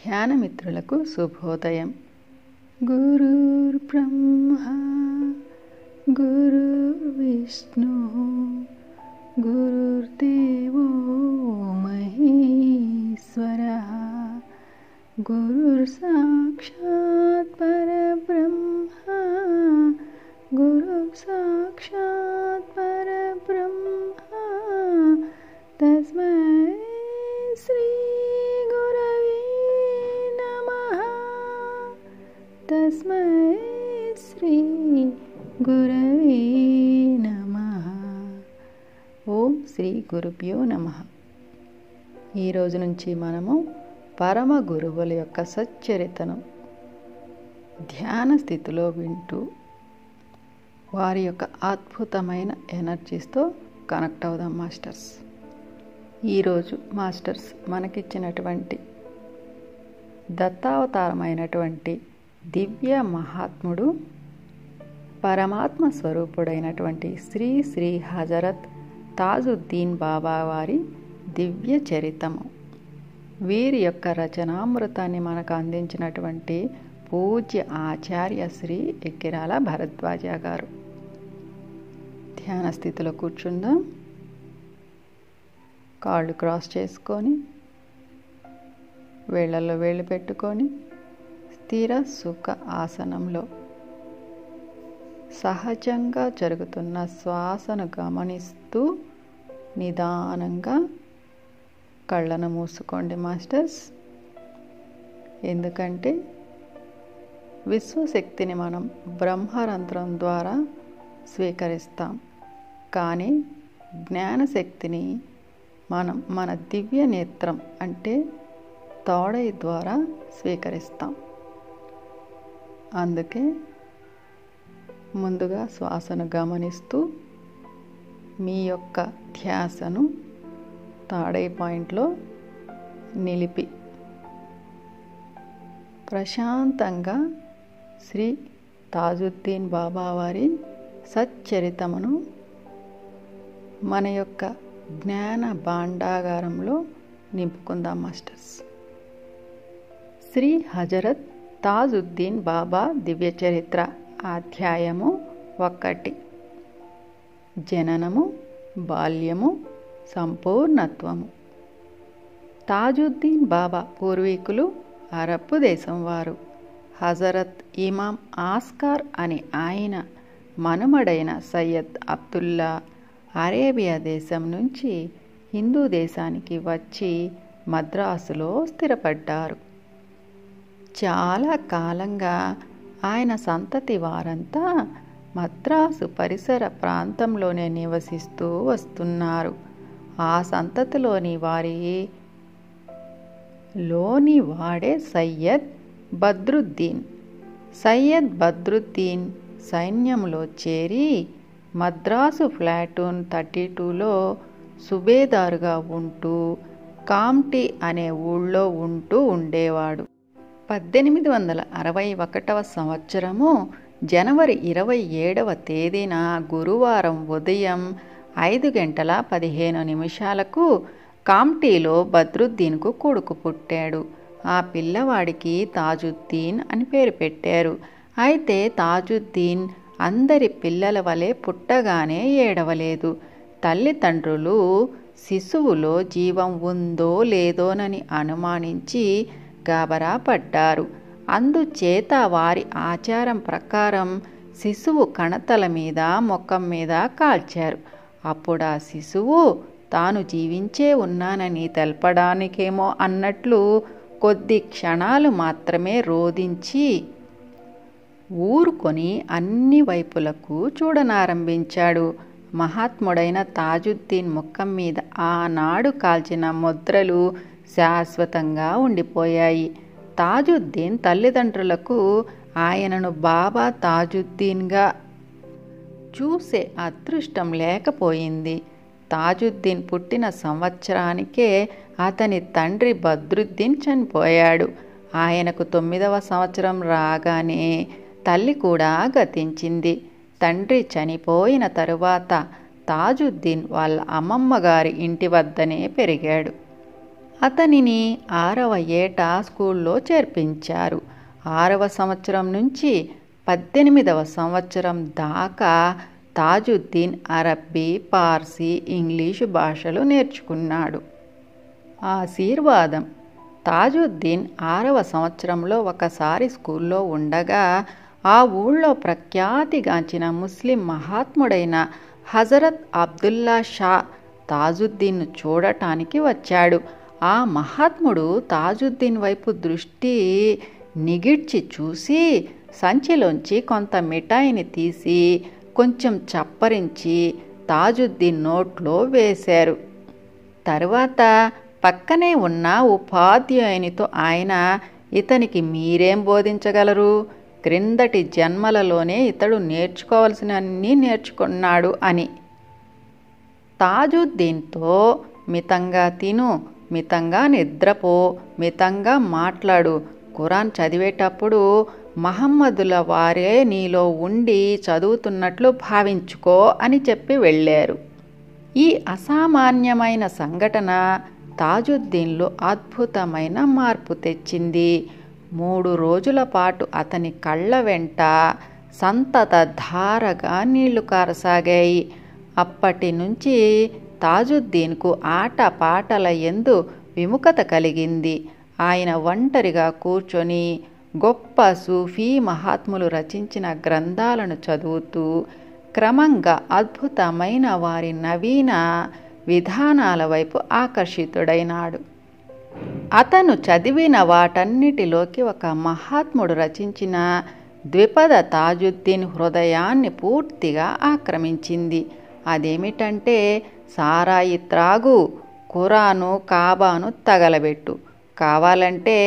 ధ్యానమిత్రులకు శుభోదయం. గురుర్ బ్రహ్మ గురుర్విష్ణు గురుర్దేవో మహేశ్వరః గురుర్ సాక్షాత్ పరబ్రహ్మ గురుర్ సాక్షాత్ పరబ్రహ్మ తస్మై శ్రీ గురవే నమః తస్మై శ్రీ గురవే నమః. ఓం శ్రీ గురుభ్యో నమః. ఈరోజు నుంచి మనము పరమ గురువుల యొక్క సచ్చరితను ధ్యాన స్థితిలో వింటూ వారి యొక్క అద్భుతమైన ఎనర్జీస్తో కనెక్ట్ అవుదాం మాస్టర్స్. ఈరోజు మాస్టర్స్ మనకిచ్చినటువంటి దత్తావతారమైనటువంటి దివ్య మహాత్ముడు పరమాత్మ స్వరూపుడైనటువంటి శ్రీ శ్రీ హజరత్ తాజుద్దీన్ బాబా వారి దివ్య చరితము. వీరి యొక్క రచనామృతాన్ని మనకు అందించినటువంటి పూజ్య ఆచార్య శ్రీ ఎక్కిరాల భరద్వాజ గారు. ధ్యాన స్థితిలో కూర్చుందాం. కాళ్ళు క్రాస్ చేసుకొని వేళ్ళల్లో వేళ్ళు పెట్టుకొని స్థిర సుఖ ఆసనంలో సహజంగా జరుగుతున్న శ్వాసను గమనిస్తూ నిదానంగా కళ్ళను మూసుకోండి మాస్టర్స్. ఎందుకంటే విశ్వశక్తిని మనం బ్రహ్మరంధ్రం ద్వారా స్వీకరిస్తాం, కానీ జ్ఞానశక్తిని మనం మన దివ్య నేత్రం అంటే తోడై ద్వారా స్వీకరిస్తాం. అందుకే ముందుగా శ్వాసను గమనిస్తూ మీ యొక్క ధ్యాసను తాడై పాయింట్లో నిలిపి ప్రశాంతంగా శ్రీ తాజుద్దీన్ బాబా వారి సచ్చరితమును మన యొక్క జ్ఞాన భాండాగారంలో నింపుకుందాం మాస్టర్స్. శ్రీ హజరత్ తాజుద్దీన్ బాబా దివ్య చరిత్ర అధ్యాయము 1. జననము, బాల్యము, సంపూర్ణత్వము. తాజుద్దీన్ బాబా పూర్వీకులు అరబ్బు దేశం వారు. హజరత్ ఇమాం ఆస్కార్ అని ఆయన మనుమడైన సయ్యద్ అబ్దుల్లా అరేబియా దేశం నుంచి హిందూ దేశానికి వచ్చి మద్రాసులో స్థిరపడ్డారు. చాలా కాలంగా ఆయన సంతతి వారంతా మద్రాసు పరిసర ప్రాంతంలోనే నివసిస్తూ వస్తున్నారు. ఆ సంతతిలోని వాడే సయ్యద్ బద్రుద్దీన్. సయ్యద్ బద్రుద్దీన్ సైన్యంలో చేరి మద్రాసు ప్లాటూన్ 32లో సుబేదారుగా ఉంటూ కామ్టీ అనే ఊళ్ళో ఉంటూ ఉండేవాడు. 1861 సంవత్సరము జనవరి 27వ తేదీన గురువారం ఉదయం 5:15 కామ్టీలో బద్రుద్దీన్కు కొడుకు పుట్టాడు. ఆ పిల్లవాడికి తాజుద్దీన్ అని పేరు పెట్టారు. అయితే తాజుద్దీన్ అందరి పిల్లల వలె పుట్టగానే ఏడవలేదు. తల్లిదండ్రులు శిశువులో జీవం ఉందో లేదోనని అనుమానించి గాబరా పడ్డారు. అందుచేత వారి ఆచారం ప్రకారం శిశువు కణతల మీద ముఖం మీద కాల్చారు. అప్పుడు ఆ శిశువు తాను జీవించే ఉన్నానని తెలపడానికేమో అన్నట్లు కొద్ది క్షణాలు మాత్రమే రోదించి ఊరుకొని అన్ని వైపులకు చూడనారంభించాడు. మహాత్ముడైన తాజుద్దీన్ ముఖం మీద ఆనాడు కాల్చిన ముద్రలు శాశ్వతంగా ఉండిపోయాయి. తాజుద్దీన్ తల్లిదండ్రులకు ఆయనను బాబా తాజుద్దీన్గా చూసే అదృష్టం లేకపోయింది. తాజుద్దీన్ పుట్టిన సంవత్సరానికే అతని తండ్రి బద్రుద్దీన్ చనిపోయాడు. ఆయనకు 9వ సంవత్సరం రాగానే తల్లి కూడా గతించింది. తండ్రి చనిపోయిన తరువాత తాజుద్దీన్ వాళ్ళ అమ్మమ్మ గారి ఇంటి వద్దనే పెరిగాడు. అతనిని 6వ ఏట స్కూల్లో చేర్పించారు. 6వ సంవత్సరం నుంచి 18వ సంవత్సరం దాకా తాజుద్దీన్ అరబ్బీ, పార్సీ, ఇంగ్లీషు భాషలు నేర్చుకున్నాడు. ఆశీర్వాదం. తాజుద్దీన్ 6వ సంవత్సరంలో ఒకసారి స్కూల్లో ఉండగా ఆ ఊళ్ళో ప్రఖ్యాతిగాంచిన ముస్లిం మహాత్ముడైన హజరత్ అబ్దుల్లా షా తాజుద్దీన్ను చూడటానికి వచ్చాడు. ఆ మహాత్ముడు తాజుద్దీన్ వైపు దృష్టి నిగిడ్చి చూసి సంచిలోంచి కొంత మిఠాయిని తీసి కొంచెం చప్పరించి తాజుద్దీన్ నోట్లో వేశారు. తరువాత పక్కనే ఉన్న ఉపాధ్యాయునితో ఆయన, ఇతనికి మీరేం బోధించగలరు? క్రిందటి జన్మలలోనే ఇతడు నేర్చుకోవలసినన్నీ నేర్చుకున్నాడు అని. తాజుద్దీన్తో మితంగా తిను, మితంగా నిద్రపో, మితంగా మాట్లాడు, ఖురాన్ చదివేటప్పుడు మహమ్మదుల వారే నీలో ఉండి చదువుతున్నట్లు భావించుకో అని చెప్పి వెళ్ళారు. ఈ అసామాన్యమైన సంఘటన తాజుద్దీన్లో అద్భుతమైన మార్పు తెచ్చింది. 3 రోజుల పాటు అతని కళ్ళ వెంట సంతత ధారగా నీళ్లు కారసాగాయి. అప్పటి నుంచి తాజుద్దీన్కు ఆట పాటల యందు విముఖత కలిగింది. ఆయన ఒంటరిగా కూర్చొని గొప్ప సూఫీ మహాత్ములు రచించిన గ్రంథాలను చదువుతూ క్రమంగా అద్భుతమైన వారి నవీన విధానాల వైపు ఆకర్షితుడైనాడు. అతను చదివిన వాటన్నిటిలోకి ఒక మహాత్ముడు రచించిన ద్విపద తాజుద్దీన్ హృదయాన్ని పూర్తిగా ఆక్రమించింది. అదేమిటంటే, సారాయి త్రాగు, ఖురాను, కాబాను తగలబెట్టు, కావాలంటే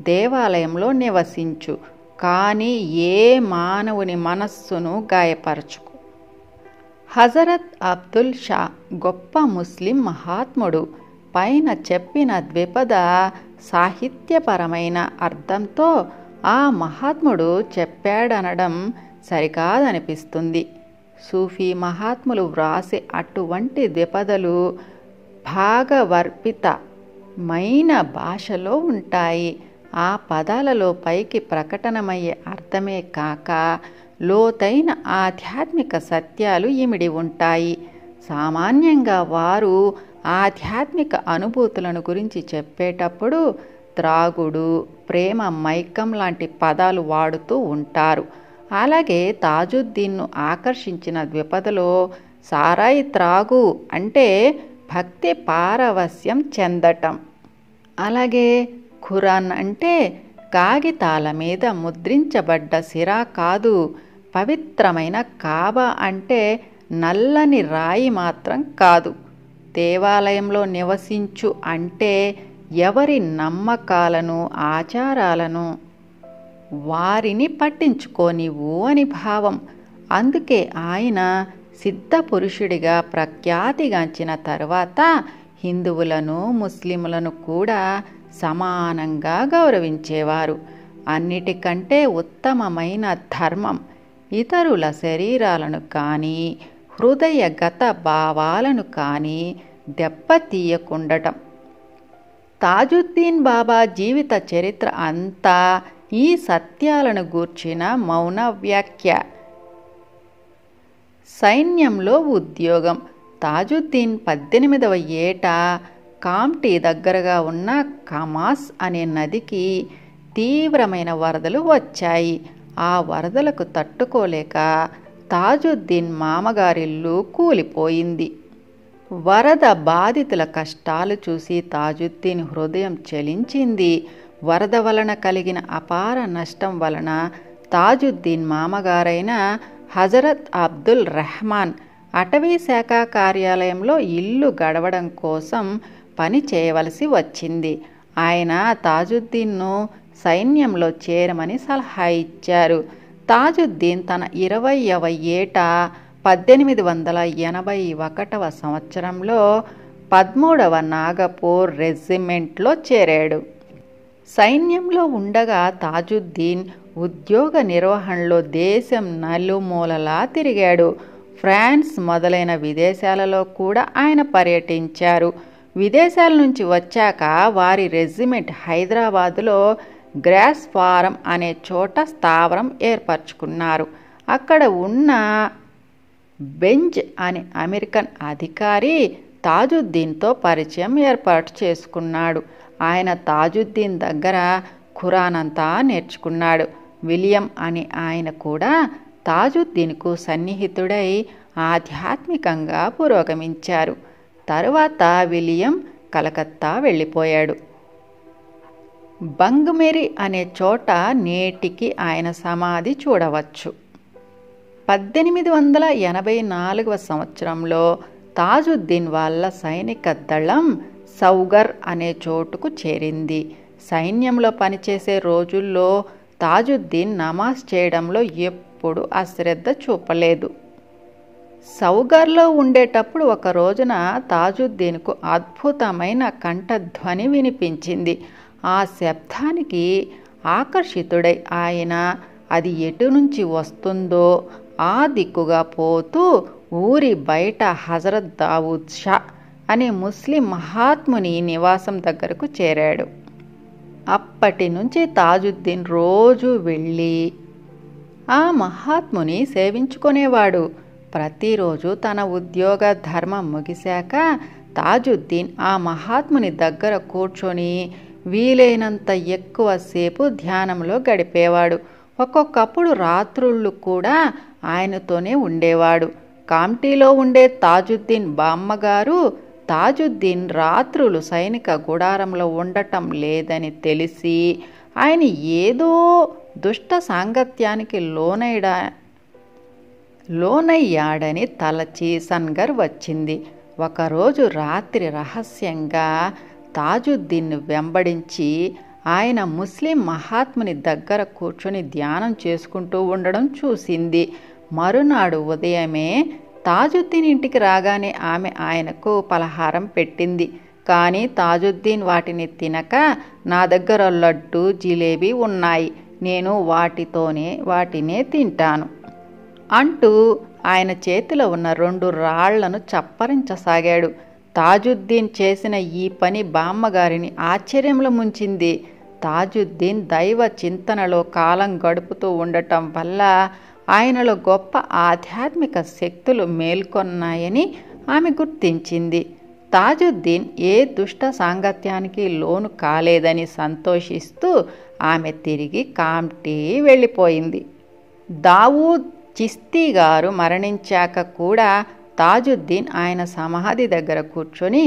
దేవాలయంలో నివసించు, కానీ ఏ మానవుని మనస్సును గాయపరచుకు. హజరత్ అబ్దుల్ షా గొప్ప ముస్లిం మహాత్ముడు. పైన చెప్పిన ద్విపద సాహిత్యపరమైన అర్థంతో ఆ మహాత్ముడు చెప్పాడనడం సరికాదనిపిస్తుంది. సూఫీ మహాత్ములు వ్రాసే అటువంటి ద్విపదలు భాగవర్పితమైన భాషలో ఉంటాయి. ఆ పదాలలో పైకి ప్రకటనమయ్యే అర్థమే కాక లోతైన ఆధ్యాత్మిక సత్యాలు ఇమిడి ఉంటాయి. సామాన్యంగా వారు ఆధ్యాత్మిక అనుభూతులను గురించి చెప్పేటప్పుడు త్రాగుడు, ప్రేమ, మైకం లాంటి పదాలు వాడుతూ ఉంటారు. అలాగే తాజుద్దీన్ను ఆకర్షించిన ద్విపదలో సారాయి త్రాగు అంటే భక్తి పారవస్యం చెందటం, అలాగే ఖురాన్ అంటే కాగితాల మీద ముద్రించబడ్డ సిరా కాదు, పవిత్రమైన కాబా అంటే నల్లని రాయి మాత్రం కాదు, దేవాలయంలో నివసించు అంటే ఎవరి నమ్మకాలను, ఆచారాలను వారిని పట్టించుకోనివ్వు అని భావం. అందుకే ఆయన సిద్ధ పురుషుడిగా ప్రఖ్యాతిగాంచిన తర్వాత హిందువులను, ముస్లిములను కూడా సమానంగా గౌరవించేవారు. అన్నిటికంటే ఉత్తమమైన ధర్మం ఇతరుల శరీరాలను కానీ, హృదయగత భావాలను కానీ దెబ్బతీయకుండటం. తాజుద్దీన్ బాబా జీవిత చరిత్ర అంతా ఈ సత్యాలను గూర్చిన మౌన వ్యాఖ్య. సైన్యంలో ఉద్యోగం. తాజుద్దీన్ 18వ ఏట కామ్టీ దగ్గరగా ఉన్న కమాస్ అనే నదికి తీవ్రమైన వరదలు వచ్చాయి. ఆ వరదలకు తట్టుకోలేక తాజుద్దీన్ మామగారిల్లు కూలిపోయింది. వరద బాధితుల కష్టాలు చూసి తాజుద్దీన్ హృదయం చలించింది. వరద వలన కలిగిన అపార నష్టం వలన తాజుద్దీన్ మామగారైన హజరత్ అబ్దుల్ రెహమాన్ అటవీ శాఖ కార్యాలయంలో ఇల్లు గడవడం కోసం పని చేయవలసి వచ్చింది. ఆయన తాజుద్దీన్ను సైన్యంలో చేరమని సలహా ఇచ్చారు. తాజుద్దీన్ తన 20వ ఏట 1881వ సంవత్సరంలో 13వ నాగపూర్ రెజిమెంట్లో చేరాడు. సైన్యంలో ఉండగా తాజుద్దీన్ ఉద్యోగ నిర్వహణలో దేశం నలుమూలలా తిరిగాడు. ఫ్రాన్స్ మొదలైన విదేశాలలో కూడా ఆయన పర్యటించారు. విదేశాల నుంచి వచ్చాక వారి రెజిమెంట్ హైదరాబాదులో గ్రాస్ ఫారం అనే చోట స్థావరం ఏర్పరచుకున్నారు. అక్కడ ఉన్న బెంజ్ అనే అమెరికన్ అధికారి తాజుద్దీన్తో పరిచయం ఏర్పాటు చేసుకున్నాడు. ఆయన తాజుద్దీన్ దగ్గర ఖురాన్ అంతా నేర్చుకున్నాడు. విలియం అనే ఆయన కూడా తాజుద్దీన్కు సన్నిహితుడై ఆధ్యాత్మికంగా పురోగమించారు. తరువాత విలియం కలకత్తా వెళ్ళిపోయాడు. బంగ్మెరి అనే చోట నేటికి ఆయన సమాధి చూడవచ్చు. 1884 సంవత్సరంలో తాజుద్దీన్ వాళ్ళ సైనిక దళం సౌగర్ అనే చోటుకు చేరింది. సైన్యంలో పనిచేసే రోజుల్లో తాజుద్దీన్ నమాజ్ చేయడంలో ఎప్పుడూ అశ్రద్ధ చూపలేదు. సౌగర్లో ఉండేటప్పుడు ఒక రోజున తాజుద్దీన్కు అద్భుతమైన కంఠధ్వని వినిపించింది. ఆ శబ్దానికి ఆకర్షితుడై ఆయన అది ఎటు నుంచి వస్తుందో ఆ దిక్కుగా పోతూ ఊరి బయట హజరత్ దావూద్ షా అనే ముస్లిం మహాత్ముని నివాసం దగ్గరకు చేరాడు. అప్పటి నుంచి తాజుద్దీన్ రోజు వెళ్ళి ఆ మహాత్ముని సేవించుకునేవాడు. ప్రతిరోజు తన ఉద్యోగ ధర్మం ముగిశాక తాజుద్దీన్ ఆ మహాత్ముని దగ్గర కూర్చొని వీలైనంత ఎక్కువసేపు ధ్యానంలో గడిపేవాడు. ఒక్కొక్కప్పుడు రాత్రుళ్ళు కూడా ఆయనతోనే ఉండేవాడు. కామ్టీలో ఉండే తాజుద్దీన్ బామ్మగారు తాజుద్దీన్ రాత్రులు సైనిక గుడారంలో ఉండటం లేదని తెలిసి ఆయన ఏదో దుష్ట సాంగత్యానికి లోనయ్యాడని తలచి సన్గర్ వచ్చింది. ఒకరోజు రాత్రి రహస్యంగా తాజుద్దీన్ను వెంబడించి ఆయన ముస్లిం మహాత్ముని దగ్గర కూర్చొని ధ్యానం చేసుకుంటూ ఉండడం చూసింది. మరునాడు ఉదయమే తాజుద్దీన్ ఇంటికి రాగానే ఆమె ఆయనకు పలహారం పెట్టింది. కానీ తాజుద్దీన్ వాటిని తినక, నా దగ్గర లడ్డు జిలేబీ ఉన్నాయి, నేను వాటినే తింటాను అంటూ ఆయన చేతిలో ఉన్న 2 రాళ్లను చప్పరించసాగాడు. తాజుద్దీన్ చేసిన ఈ పని బామ్మగారిని ఆశ్చర్యంలో ముంచింది. తాజుద్దీన్ దైవ చింతనలో కాలం గడుపుతూ ఉండటం వల్ల ఆయనలో గొప్ప ఆధ్యాత్మిక శక్తులు మేల్కొన్నాయని ఆమె గుర్తించింది. తాజుద్దీన్ ఏ దుష్ట సాంగత్యానికి లోను కాలేదని సంతోషిస్తూ ఆమె తిరిగి కామ్టీ వెళ్ళిపోయింది. దావూద్ చిస్తీ గారు మరణించాక కూడా తాజుద్దీన్ ఆయన సమాధి దగ్గర కూర్చొని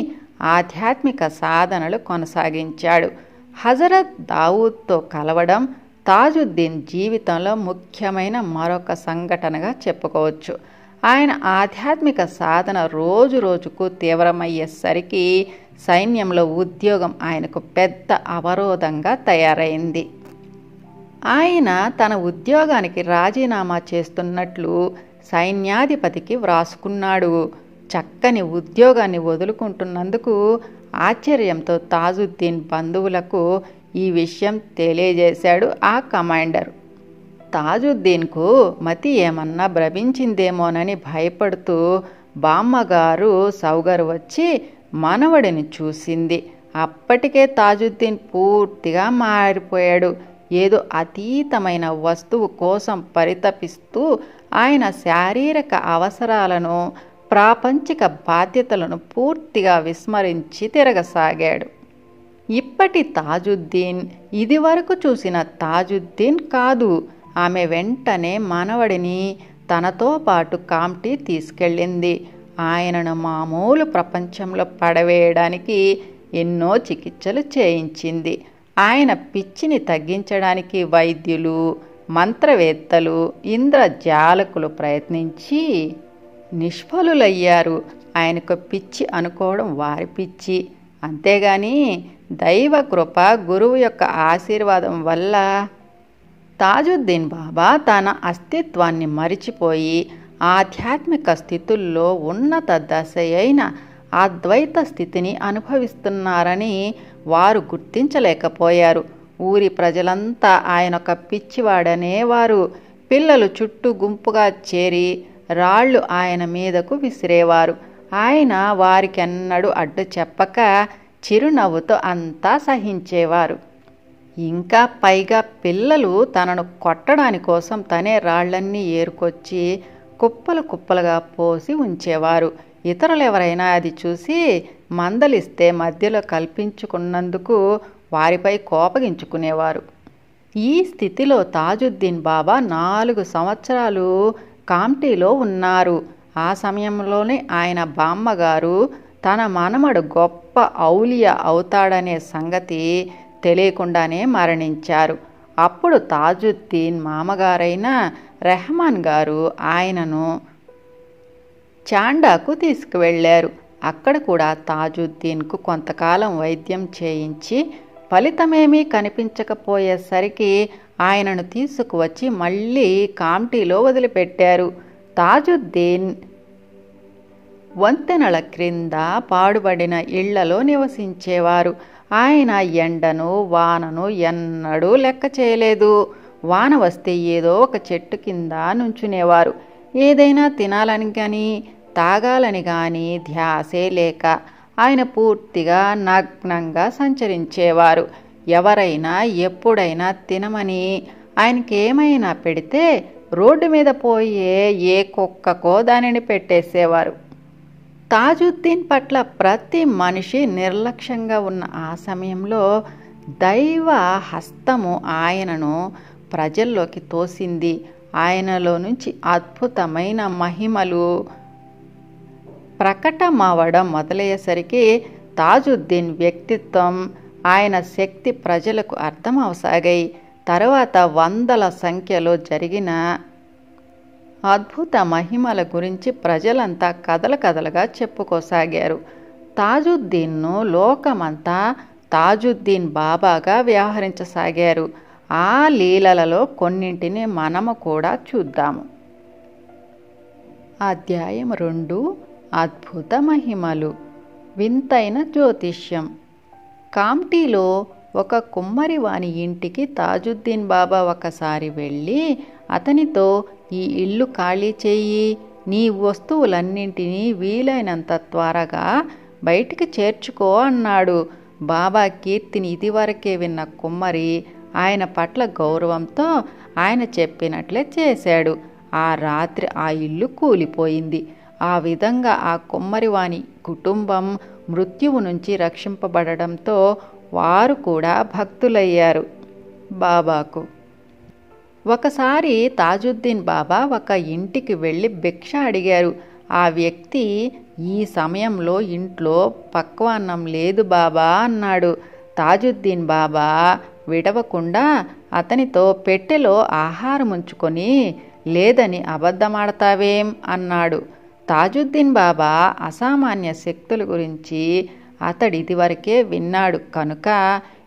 ఆధ్యాత్మిక సాధనలు కొనసాగించాడు. హజరత్ దావూద్తో కలవడం తాజుద్దీన్ జీవితంలో ముఖ్యమైన మరొక సంఘటనగా చెప్పుకోవచ్చు. ఆయన ఆధ్యాత్మిక సాధన రోజు రోజుకు తీవ్రమయ్యేసరికి సైన్యంలో ఉద్యోగం ఆయనకు పెద్ద అవరోధంగా తయారైంది. ఆయన తన ఉద్యోగానికి రాజీనామా చేస్తున్నట్లు సైన్యాధిపతికి వ్రాసుకున్నాడు. చక్కని ఉద్యోగాన్ని వదులుకుంటున్నందుకు ఆశ్చర్యంతో తాజుద్దీన్ బంధువులకు ఈ విషయం తెలియజేశాడు ఆ కమాండర్. తాజుద్దీన్కు మతి ఏమన్నా భ్రమించిందేమోనని భయపడుతూ బామ్మగారు సౌగర్ వచ్చి మనవడిని చూసింది. అప్పటికే తాజుద్దీన్ పూర్తిగా మారిపోయాడు. ఏదో అతీతమైన వస్తువు కోసం పరితపిస్తూ ఆయన శారీరక అవసరాలను, ప్రాపంచిక బాధ్యతలను పూర్తిగా విస్మరించి తిరగసాగాడు. ఇప్పటి తాజుద్దీన్ ఇదివరకు చూసిన తాజుద్దీన్ కాదు. ఆమె వెంటనే మనవడిని తనతో పాటు కామ్టీ తీసుకెళ్ళింది. ఆయనను మామూలు ప్రపంచంలో పడవేయడానికి ఎన్నో చికిత్సలు చేయించింది. ఆయన పిచ్చిని తగ్గించడానికి వైద్యులు, మంత్రవేత్తలు, ఇంద్రజాలకులు ప్రయత్నించి నిష్ఫలులయ్యారు. ఆయనకు పిచ్చి అనుకోవడం వారి పిచ్చి. అంతేగాని దైవ కృప, గురువు యొక్క ఆశీర్వాదం వల్ల తాజుద్దీన్ బాబా తన అస్తిత్వాన్ని మరిచిపోయి ఆధ్యాత్మిక స్థితుల్లో ఉన్నత దశ అయిన అద్వైత స్థితిని అనుభవిస్తున్నారని వారు గుర్తించలేకపోయారు. ఊరి ప్రజలంతా ఆయనొక పిచ్చివాడనేవారు. పిల్లలు చుట్టూ గుంపుగా చేరి రాళ్ళు ఆయన మీదకు విసిరేవారు. ఆయన వారికెన్నడూ అడ్డు చెప్పక చిరునవ్వుతో అంతా సహించేవారు. ఇంకా పైగా పిల్లలు తనను కొట్టడాని కోసం తనే రాళ్లన్నీ ఏరుకొచ్చి కుప్పలు కుప్పలుగా పోసి ఉంచేవారు. ఇతరులెవరైనా అది చూసి మందలిస్తే మధ్యలో కల్పించుకున్నందుకు వారిపై కోపగించుకునేవారు. ఈ స్థితిలో తాజుద్దీన్ బాబా 4 సంవత్సరాలు కామ్టీలో ఉన్నారు. ఆ సమయంలోనే ఆయన బామ్మగారు తన మనమడు గొప్ప ఔలియా అవుతాడనే సంగతి తెలియకుండానే మరణించారు. అప్పుడు తాజుద్దీన్ మామగారైన రెహమాన్ గారు ఆయనను చాండాకు తీసుకువెళ్ళారు. అక్కడ కూడా తాజుద్దీన్కు కొంతకాలం వైద్యం చేయించి ఫలితమేమీ కనిపించకపోయేసరికి ఆయనను తీసుకువచ్చి మళ్ళీ కామ్టీలో వదిలిపెట్టారు. తాజుద్దీన్ వంతెనల క్రింద పాడుబడిన ఇళ్లలో నివసించేవారు. ఆయన ఎండను వానను ఎన్నడూ లెక్క చేయలేదు. వాన వస్తే ఏదో ఒక చెట్టు కింద నుంచునేవారు. ఏదైనా తినాలని కానీ తాగాలని కానీ ధ్యాసే లేక ఆయన పూర్తిగా నగ్నంగా సంచరించేవారు. ఎవరైనా ఎప్పుడైనా తినమని ఆయనకేమైనా పెడితే రోడ్డు మీద పోయే ఏ కుక్కకో దానిని పెట్టేసేవారు. తాజుద్దీన్ పట్ల ప్రతి మనిషి నిర్లక్ష్యంగా ఉన్న ఆ సమయంలో దైవ హస్తము ఆయనను ప్రజల్లోకి తోసింది. ఆయనలో నుంచి అద్భుతమైన మహిమలు ప్రకటమవడం మొదలయ్యేసరికి తాజుద్దీన్ వ్యక్తిత్వం, ఆయన శక్తి ప్రజలకు అర్థమవసాగాయి. తరువాత వందల సంఖ్యలో జరిగిన అద్భుత మహిమల గురించి ప్రజలంతా కథలుగా చెప్పుకోసాగారు. తాజుద్దీన్ను లోకమంతా తాజుద్దీన్ బాబాగా వ్యవహరించసాగారు. ఆ లీలలలో కొన్నింటిని మనము కూడా చూద్దాము. అధ్యాయం 2 అద్భుత మహిమలు. వింతైన జ్యోతిష్యం. కామ్టీలో ఒక కుమ్మరి వాని ఇంటికి తాజుద్దీన్ బాబా ఒకసారి వెళ్ళి అతనితో, ఈ ఇల్లు ఖాళీ చెయ్యి, నీ వస్తువులన్నింటినీ వీలైనంత త్వరగా బయటికి చేర్చుకో అన్నాడు. బాబా కీర్తిని ఇదివరకే విన్న కుమ్మరి ఆయన పట్ల గౌరవంతో ఆయన చెప్పినట్లే చేశాడు. ఆ రాత్రి ఆ ఇల్లు కూలిపోయింది. ఆ విధంగా ఆ కుమ్మరివాని కుటుంబం మృత్యువు నుంచి రక్షింపబడడంతో వారు కూడా భక్తులయ్యారు బాబాకు. ఒకసారి తాజుద్దీన్ బాబా ఒక ఇంటికి వెళ్ళి భిక్ష అడిగారు. ఆ వ్యక్తి, ఈ సమయంలో ఇంట్లో పక్వాన్నం లేదు బాబా అన్నాడు. తాజుద్దీన్ బాబా విడవకుండా అతనితో, పెట్టెలో ఆహారం ఉంచుకొని లేదని అబద్ధమాడతావేం అన్నాడు. తాజుద్దీన్ బాబా అసామాన్య శక్తుల గురించి అతడిదివరకే విన్నాడు కనుక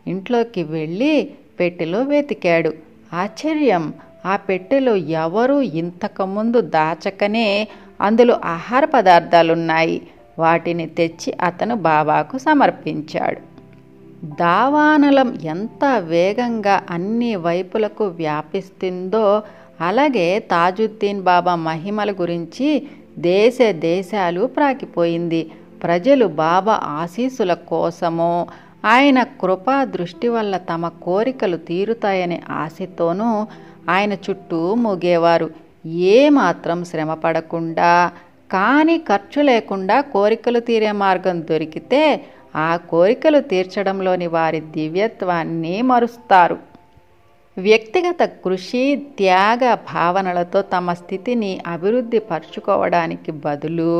ఇంట్లోకి వెళ్ళి పెట్టెలో వెతికాడు. ఆశ్చర్యం! ఆ పెట్టెలో ఎవరూ ఇంతకుముందు దాచకనే అందులో ఆహార పదార్థాలున్నాయి. వాటిని తెచ్చి అతను బాబాకు సమర్పించాడు. దావానలం ఎంత వేగంగా అన్ని వైపులకు వ్యాపిస్తుందో అలాగే తాజుద్దీన్ బాబా మహిమల గురించి దేశ దేశాలు ప్రాకిపోయింది. ప్రజలు బాబా ఆశీస్సుల కోసము, ఆయన కృపా దృష్టి వల్ల తమ కోరికలు తీరుతాయనే ఆశతోనూ ఆయన చుట్టూ మూగేవారు. ఏమాత్రం శ్రమ పడకుండా కానీ ఖర్చు లేకుండా కోరికలు తీరే మార్గం దొరికితే ఆ కోరికలు తీర్చడంలోని వారి దివ్యత్వాన్ని మరుస్తారు. వ్యక్తిగత కృషి, త్యాగ భావనలతో తమ స్థితిని అభివృద్ధి పరుచుకోవడానికి బదులు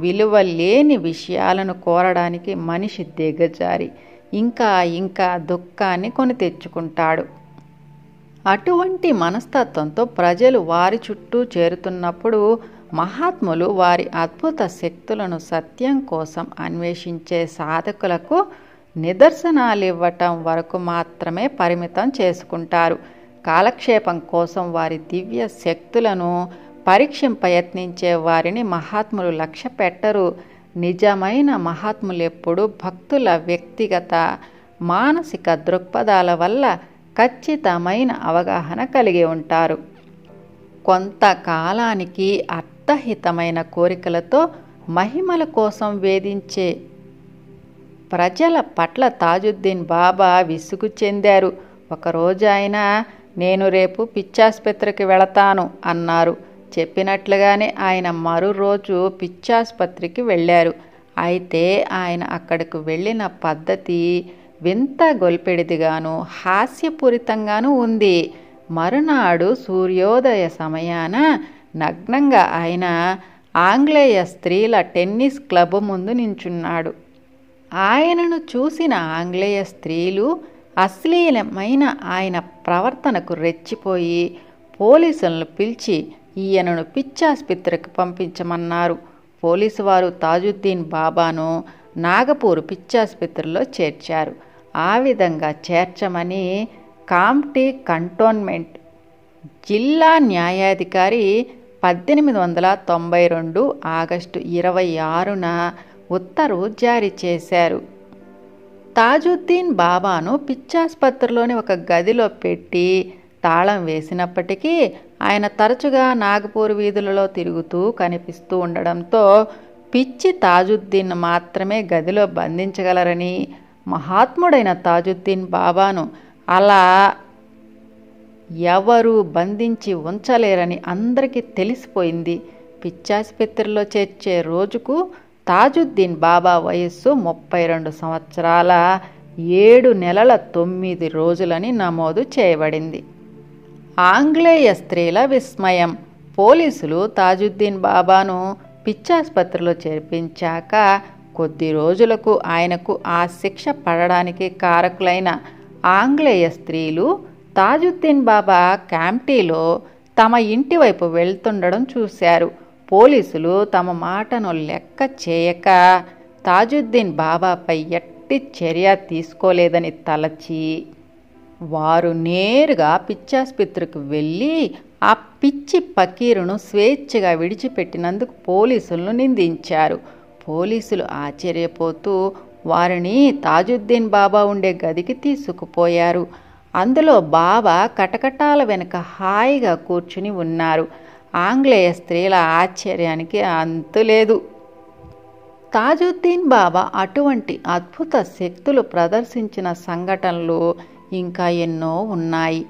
విలువ లేని విషయాలను కోరడానికి మనిషి దిగజారి ఇంకా దుఃఖాన్ని కొని తెచ్చుకుంటాడు. అటువంటి మనస్తత్వంతో ప్రజలు వారి చుట్టూ చేరుతున్నప్పుడు మహాత్ములు వారి అద్భుత శక్తులను సత్యం కోసం అన్వేషించే సాధకులకు నిదర్శనాలివ్వటం వరకు మాత్రమే పరిమితం చేసుకుంటారు. కాలక్షేపం కోసం వారి దివ్య శక్తులను పరీక్షింపయత్నించే వారిని మహాత్ములు లక్ష్య పెట్టరు. నిజమైన మహాత్ములెప్పుడు భక్తుల వ్యక్తిగత మానసిక దృక్పథాల వల్ల ఖచ్చితమైన అవగాహన కలిగి ఉంటారు. కొంతకాలానికి స్వార్థహితమైన కోరికలతో మహిమల కోసం వేధించే ప్రజల పట్ల తాజుద్దీన్ బాబా విసుగు చెందారు. ఒకరోజు ఆయన, నేను రేపు పిచ్చాసుపత్రికి వెళతాను అన్నారు. చెప్పినట్లుగానే ఆయన మరో రోజు పిచ్చాసుపత్రికి వెళ్ళారు. అయితే ఆయన అక్కడికి వెళ్ళిన పద్ధతి వింత గొల్పెడిదిగాను హాస్యపూరితంగానూ ఉంది. మరునాడు సూర్యోదయ సమయాన నగ్నంగా ఆయన ఆంగ్లేయ స్త్రీల టెన్నిస్ క్లబ్ ముందు నించున్నాడు. ఆయనను చూసిన ఆంగ్లేయ స్త్రీలు అశ్లీలమైన ఆయన ప్రవర్తనకు రెచ్చిపోయి పోలీసులను పిలిచి ఈయనను పిచ్చాసుపత్రికి పంపించమన్నారు. పోలీసు వారు తాజుద్దీన్ బాబాను నాగపూర్ పిచ్చాసుపత్రిలో చేర్చారు. ఆ విధంగా చేర్చమని కాంప్టీ కంటోన్మెంట్ జిల్లా న్యాయాధికారి 1892 ఆగస్టు 26న ఉత్తర్వు జారీ చేశారు. తాజుద్దీన్ బాబాను పిచ్చాసుపత్రిలోని ఒక గదిలో పెట్టి తాళం వేసినప్పటికీ ఆయన తరచుగా నాగపూర్ వీధులలో తిరుగుతూ కనిపిస్తూ ఉండడంతో పిచ్చి తాజుద్దీన్ మాత్రమే గదిలో బంధించగలరని, మహాత్ముడైన తాజుద్దీన్ బాబాను అలా ఎవరూ బంధించి ఉంచలేరని అందరికీ తెలిసిపోయింది. పిచ్చాసుపత్రిలో చేర్చే రోజుకు తాజుద్దీన్ బాబా వయస్సు 32 సంవత్సరాల 7 నెలల 9 రోజులని నమోదు చేయబడింది. ఆంగ్లేయ స్త్రీల విస్మయం. పోలీసులు తాజుద్దీన్ బాబాను పిచ్చాసుపత్రిలో చేర్పించాక కొద్ది రోజులకు ఆయనకు ఆ శిక్ష పడడానికి కారకులైన ఆంగ్లేయ స్త్రీలు తాజుద్దీన్ బాబా కాంప్టీలో తమ ఇంటి వైపు వెళ్తుండడం చూశారు. పోలీసులు తమ మాటను లెక్క చేయక తాజుద్దీన్ బాబాపై ఎట్టి చర్య తీసుకోలేదని తలచి వారు నేరుగా పిచ్చాసుపత్రికి వెళ్ళి ఆ పిచ్చి పకీరును స్వేచ్ఛగా విడిచిపెట్టినందుకు పోలీసులను నిందించారు. పోలీసులు ఆశ్చర్యపోతూ వారిని తాజుద్దీన్ బాబా ఉండే గదికి తీసుకుపోయారు. అందులో బాబా కటకటాల వెనుక హాయిగా కూర్చుని ఉన్నారు. ఆంగ్లేయ స్త్రీల ఆశ్చర్యానికి అంతులేదు. తాజుద్దీన్ బాబా అటువంటి అద్భుత శక్తులు ప్రదర్శించిన సంఘటనలు ఇంకా ఎన్నో ఉన్నాయి.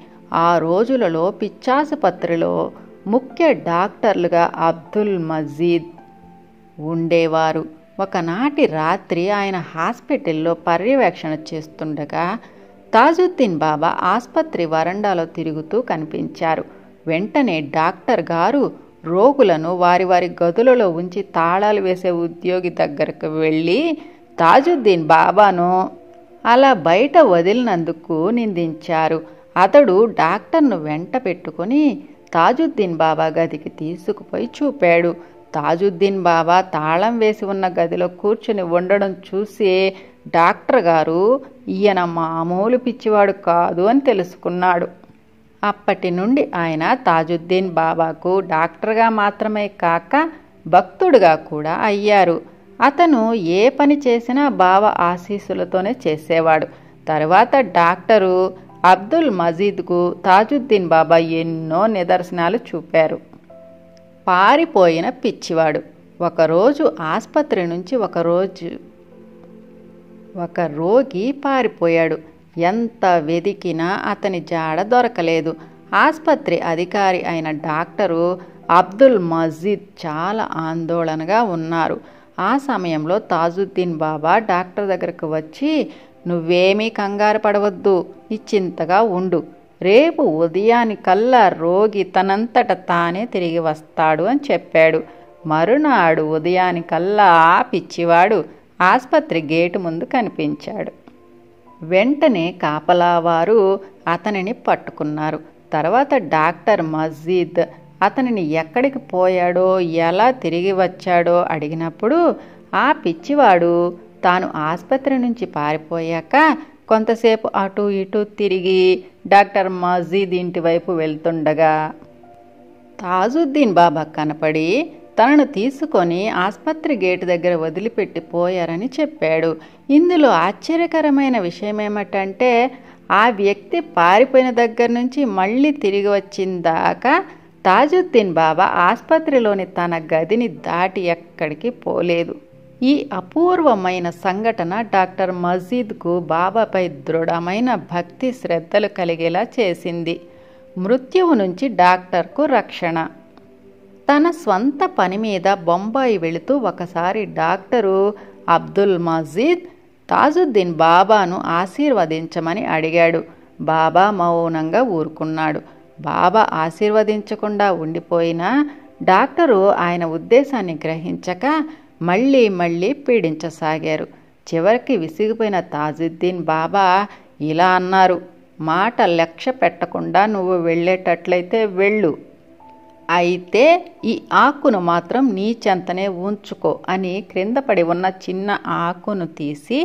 ఆ రోజులలో పిచ్చాసుపత్రిలో ముఖ్య డాక్టర్లుగా అబ్దుల్ మజీద్ ఉండేవారు. ఒకనాటి రాత్రి ఆయన హాస్పిటల్లో పర్యవేక్షణ చేస్తుండగా తాజుద్దీన్ బాబా ఆసుపత్రి వరండాలో తిరుగుతూ కనిపించారు. వెంటనే డాక్టర్ గారు రోగులను వారి వారి గదులలో ఉంచి తాళాలు వేసే ఉద్యోగి దగ్గరకు వెళ్ళి తాజుద్దీన్ బాబాను అలా బయట వదిలినందుకు నిందించారు. అతడు డాక్టర్ను వెంట పెట్టుకుని తాజుద్దీన్ బాబా గదికి తీసుకుపోయి చూపాడు. తాజుద్దీన్ బాబా తాళం వేసి ఉన్న గదిలో కూర్చుని ఉండడం చూసి డాక్టర్ గారు ఈయన మామూలు పిచ్చివాడు కాదు అని తెలుసుకున్నాడు. అప్పటి నుండి ఆయన తాజుద్దీన్ బాబాకు డాక్టర్గా మాత్రమే కాక భక్తుడిగా కూడా అయ్యారు. అతను ఏ పని చేసినా బాబా ఆశీస్సులతోనే చేసేవాడు. తర్వాత డాక్టరు అబ్దుల్ మజీద్కు తాజుద్దీన్ బాబా ఎన్నో నిదర్శనాలు చూపారు. పారిపోయిన పిచ్చివాడు. ఒకరోజు ఆసుపత్రి నుంచి ఒక రోగి పారిపోయాడు. ఎంత వెదికినా అతని జాడ దొరకలేదు. ఆసుపత్రి అధికారి అయిన డాక్టరు అబ్దుల్ మజీద్ చాలా ఆందోళనగా ఉన్నారు. ఆ సమయంలో తాజుద్దీన్ బాబా డాక్టర్ దగ్గరకు వచ్చి, నువ్వేమీ కంగారు పడవద్దు, నిశ్చింతగా ఉండు, రేపు ఉదయానికల్లా రోగి తనంతట తానే తిరిగి వస్తాడు అని చెప్పాడు. మరునాడు ఉదయానికల్లా ఆ పిచ్చివాడు ఆసుపత్రి గేటు ముందు కనిపించాడు. వెంటనే కాపలావారు అతనిని పట్టుకున్నారు. తర్వాత డాక్టర్ మజీద్ అతనిని ఎక్కడికి పోయాడో ఎలా తిరిగి వచ్చాడో అడిగినప్పుడు ఆ పిచ్చివాడు తాను ఆసుపత్రి నుంచి పారిపోయాక కొంతసేపు అటు ఇటు తిరిగి డాక్టర్ మజీద్ ఇంటి వైపు వెళ్తుండగా తాజుద్దీన్ బాబా కనపడి తనను తీసుకొని ఆసుపత్రి గేటు దగ్గర వదిలిపెట్టి పోయారని చెప్పాడు. ఇందులో ఆశ్చర్యకరమైన విషయం ఏమిటంటే ఆ వ్యక్తి పారిపోయిన దగ్గర నుంచి మళ్ళీ తిరిగి వచ్చిందాకా తాజుద్దీన్ బాబా ఆసుపత్రిలోని తన గదిని దాటి ఎక్కడికి పోలేదు. ఈ అపూర్వమైన సంఘటన డాక్టర్ మజీద్కు బాబాపై దృఢమైన భక్తి శ్రద్ధలు కలిగేలా చేసింది. మృత్యువు నుంచి డాక్టర్కు రక్షణ. తన స్వంత పని మీద బొంబాయి వెళుతూ ఒకసారి డాక్టరు అబ్దుల్ మజీద్ తాజుద్దీన్ బాబాను ఆశీర్వదించమని అడిగాడు. బాబా మౌనంగా ఊరుకున్నాడు. బాబా ఆశీర్వదించకుండా ఉండిపోయినా డాక్టరు ఆయన ఉద్దేశాన్ని గ్రహించక మళ్ళీ మళ్ళీ పీడించసాగారు. చివరికి విసిగిపోయిన తాజుద్దీన్ బాబా ఇలా అన్నారు: మాట లక్ష్య పెట్టకుండా నువ్వు వెళ్ళేటట్లయితే వెళ్ళు, అయితే ఈ ఆకును మాత్రం నీ చెంతనే ఉంచుకో అని క్రింద పడి ఉన్న చిన్న ఆకును తీసి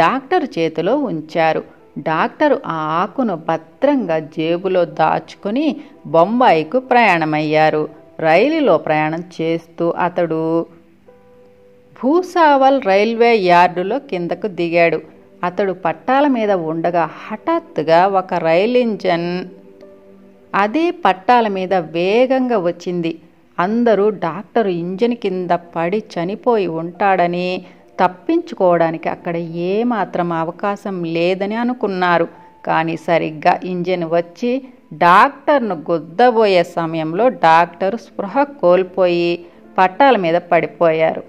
డాక్టర్ చేతిలో ఉంచారు. డాక్టరు ఆ ఆకును భద్రంగా జేబులో దాచుకుని బొంబాయికు ప్రయాణమయ్యారు. రైలులో ప్రయాణం చేస్తూ అతడు భూసావల్ రైల్వే యార్డులో కిందకు దిగాడు. అతడు పట్టాల మీద ఉండగా హఠాత్తుగా ఒక రైలు ఇంజన్ అదే పట్టాల మీద వేగంగా వచ్చింది. అందరూ డాక్టరు ఇంజన్ కింద పడి చనిపోయి ఉంటాడని, తప్పించుకోవడానికి అక్కడ ఏమాత్రం అవకాశం లేదని అనుకున్నారు. కానీ సరిగ్గా ఇంజన్ వచ్చి డాక్టర్ను గుద్దబోయే సమయంలో డాక్టర్ స్పృహ కోల్పోయి పట్టాల మీద పడిపోయారు.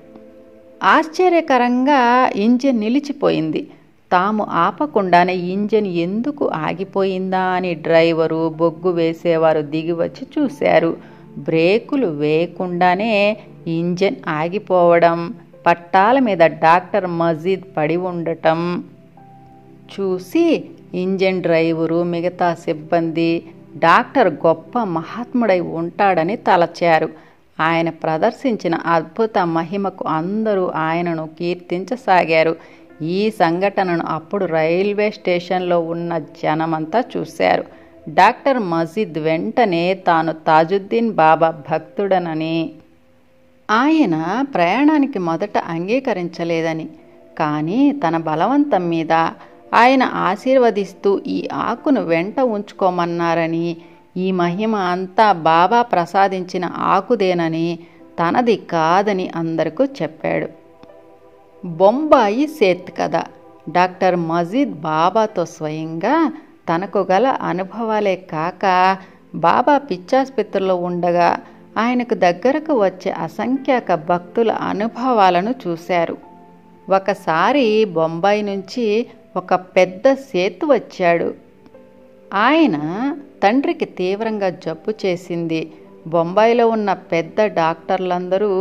ఆశ్చర్యకరంగా ఇంజన్ నిలిచిపోయింది. తాము ఆపకుండానే ఇంజన్ ఎందుకు ఆగిపోయిందా అని డ్రైవరు, బొగ్గు వేసేవారు దిగివచ్చి చూశారు. బ్రేకులు వేయకుండానే ఇంజన్ ఆగిపోవడం, పట్టాల మీద డాక్టర్ మజీద్ పడి ఉండటం చూసి ఇంజన్ డ్రైవరు, మిగతా సిబ్బంది డాక్టర్ గొప్ప మహాత్ముడై ఉంటాడని తలచారు. ఆయన ప్రదర్శించిన అద్భుత మహిమకు అందరూ ఆయనను కీర్తించసాగారు. ఈ సంఘటనను అప్పుడు రైల్వే స్టేషన్లో ఉన్న జనమంతా చూశారు. డాక్టర్ మజీద్ వెంటనే తాను తాజుద్దీన్ బాబా భక్తుడనని, ఆయన ప్రయాణానికి మొదట అంగీకరించలేదని, కానీ తన బలవంతం మీద ఆయన ఆశీర్వదిస్తూ ఈ ఆకును వెంట ఉంచుకోమన్నారని, ఈ మహిమ అంతా బాబా ప్రసాదించిన ఆకుదేనని, తనది కాదని అందరికీ చెప్పాడు. బొంబాయి సేత్ కథ. డాక్టర్ మజీద్ బాబాతో స్వయంగా తనకు గల అనుభవాలే కాక బాబా పిచ్చాసుపత్రిలో ఉండగా ఆయనకు దగ్గరకు వచ్చే అసంఖ్యాక భక్తుల అనుభవాలను చూశారు. ఒకసారి బొంబాయి నుంచి ఒక పెద్ద సేతు వచ్చాడు. ఆయన తండ్రికి తీవ్రంగా జబ్బు చేసింది. బొంబాయిలో ఉన్న పెద్ద డాక్టర్లందరూ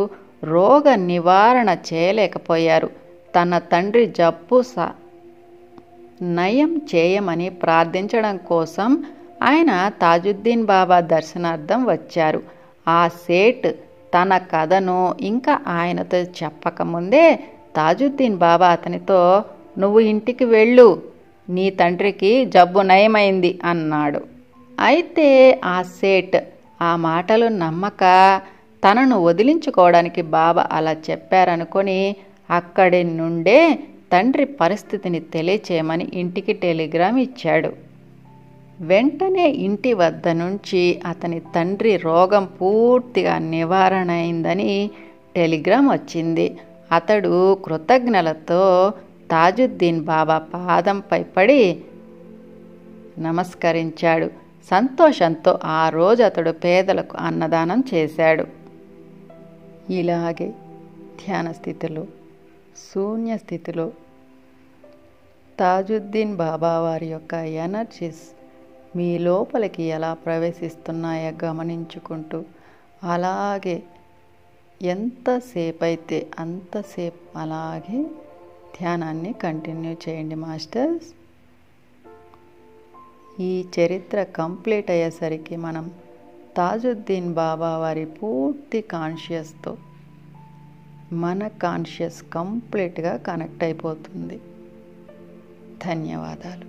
రోగ నివారణ చేయలేకపోయారు. తన తండ్రి జబ్బు నయం చేయమని ప్రార్థించడం కోసం ఆయన తాజుద్దీన్ బాబా దర్శనార్థం వచ్చారు. ఆ సేట్ తన కథను ఇంకా ఆయనతో చెప్పకముందే తాజుద్దీన్ బాబా అతనితో, నువ్వు ఇంటికి వెళ్ళు, నీ తండ్రికి జబ్బు నయమైంది అన్నాడు. అయితే ఆ సేట్ ఆ మాటలు నమ్మక తనను వదిలించుకోవడానికి బాబా అలా చెప్పారనుకొని అక్కడి నుండే తండ్రి పరిస్థితిని తెలియచేయమని ఇంటికి టెలిగ్రామ్ ఇచ్చాడు. వెంటనే ఇంటి వద్ద నుంచి అతని తండ్రి రోగం పూర్తిగా నివారణ అయిందని టెలిగ్రామ్ వచ్చింది. అతడు కృతజ్ఞతలతో తాజుద్దీన్ బాబా పాదంపై పడి నమస్కరించాడు. సంతోషంతో ఆ రోజు అతడు పేదలకు అన్నదానం చేశాడు. ఇలాగే ధ్యాన స్థితిలో, శూన్య స్థితిలో తాజుద్దీన్ బాబా వారి యొక్క ఎనర్జీస్ మీ లోపలికి ఎలా ప్రవేశిస్తున్నాయో గమనించుకుంటూ అలాగే ఎంతసేపు అయితే అంతసేపు అలాగే ధ్యానాన్ని కంటిన్యూ చేయండి మాస్టర్స్. ఈ చరిత్ర కంప్లీట్ అయ్యేసరికి మనం తాజుద్దీన్ బాబా వారి పూర్తి కాన్షియస్తో మన కాన్షియస్ కంప్లీట్గా కనెక్ట్ అయిపోతుంది. ధన్యవాదాలు.